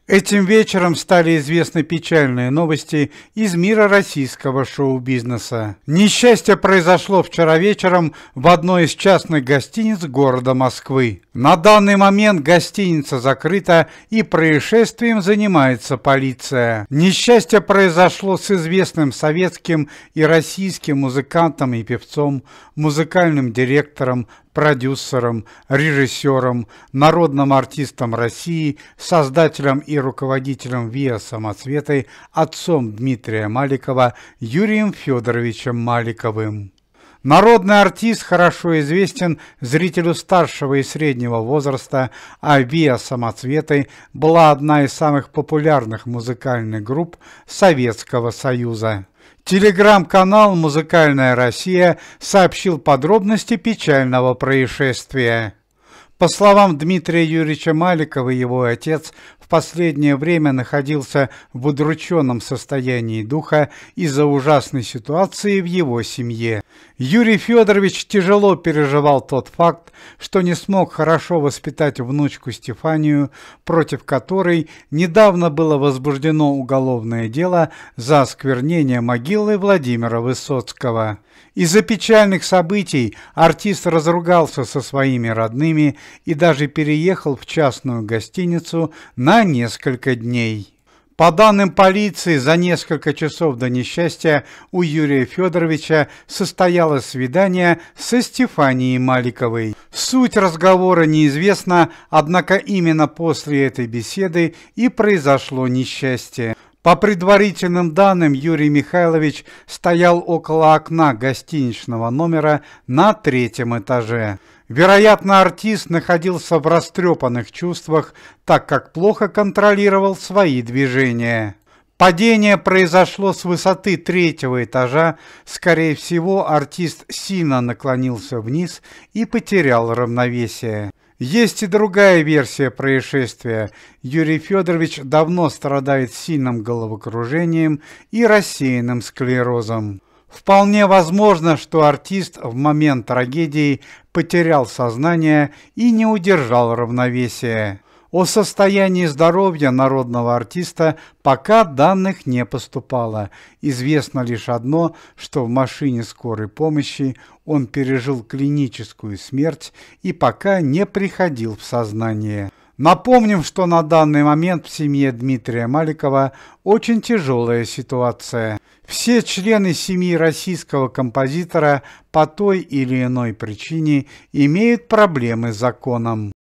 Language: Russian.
Этим вечером стали известны печальные новости из мира российского шоу-бизнеса. Несчастье произошло вчера вечером в одной из частных гостиниц города Москвы. На данный момент гостиница закрыта и происшествием занимается полиция. Несчастье произошло с известным советским и российским музыкантом и певцом, музыкальным директором, продюсером, режиссером, народным артистом России, создателем и руководителем ВИА «Самоцветы», отцом Дмитрия Маликова Юрием Федоровичем Маликовым. Народный артист хорошо известен зрителю старшего и среднего возраста, а ВИА «Самоцветы» была одна из самых популярных музыкальных групп Советского Союза. Телеграм-канал «Музыкальная Россия» сообщил подробности печального происшествия. По словам Дмитрия Юрьевича Маликова, его отец в последнее время находился в удрученном состоянии духа из-за ужасной ситуации в его семье. Юрий Федорович тяжело переживал тот факт, что не смог хорошо воспитать внучку Стефанию, против которой недавно было возбуждено уголовное дело за осквернение могилы Владимира Высоцкого. Из-за печальных событий артист разругался со своими родными и даже переехал в частную гостиницу на несколько дней. По данным полиции, за несколько часов до несчастья у Юрия Федоровича состоялось свидание со Стефанией Маликовой. Суть разговора неизвестна, однако именно после этой беседы и произошло несчастье. По предварительным данным, Юрий Михайлович стоял около окна гостиничного номера на 3-м этаже. Вероятно, артист находился в растрепанных чувствах, так как плохо контролировал свои движения. Падение произошло с высоты 3-го этажа. Скорее всего, артист сильно наклонился вниз и потерял равновесие. Есть и другая версия происшествия. Юрий Федорович давно страдает сильным головокружением и рассеянным склерозом. Вполне возможно, что артист в момент трагедии потерял сознание и не удержал равновесия. О состоянии здоровья народного артиста пока данных не поступало. Известно лишь одно, что в машине скорой помощи он пережил клиническую смерть и пока не приходил в сознание. Напомним, что на данный момент в семье Дмитрия Маликова очень тяжелая ситуация. Все члены семьи российского композитора по той или иной причине имеют проблемы с законом.